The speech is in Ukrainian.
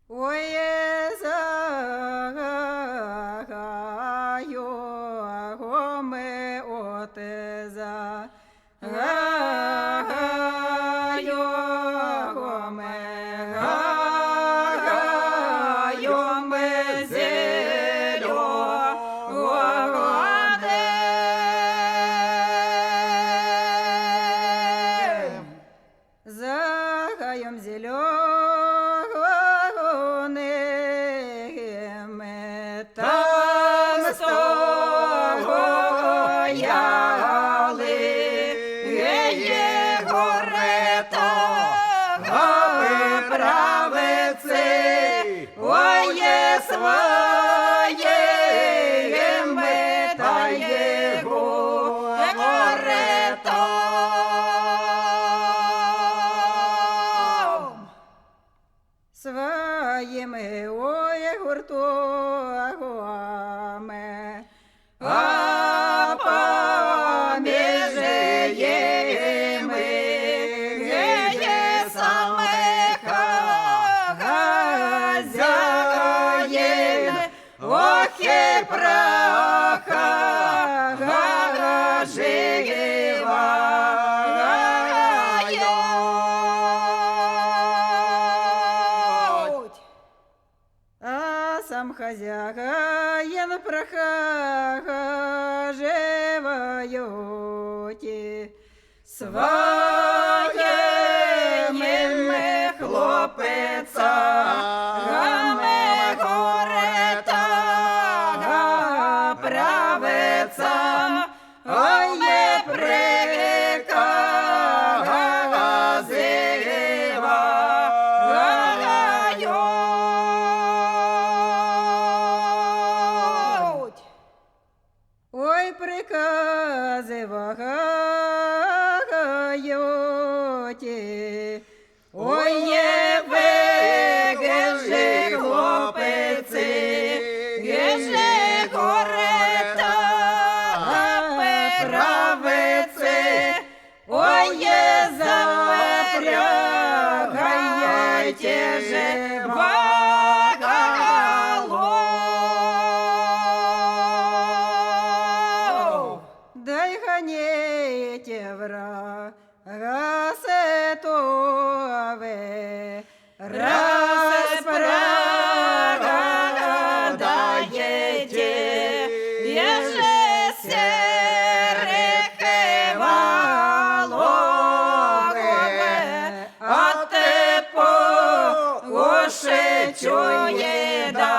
Ой, загаю, гоме отеза, гаю, гоме, гаю, ме зелёгодем, загаем зеленым, там стояли єгорета, гоби правиці, ое своєм та єгоретом. Своїми ой гуртами, а поміж їми є саме хазяїн, ох і праха живають. А сам хазяїн праха живають своїми хлопцями горета правиця, ой не приказивають. Ой, приказивають, ой, не вигежи, хлопці, гежи горета правиці, ой, не запрягайте же вагалов. Дай гоните врага сетове, распродаете, еже серых валове, а ты по уши чуеда.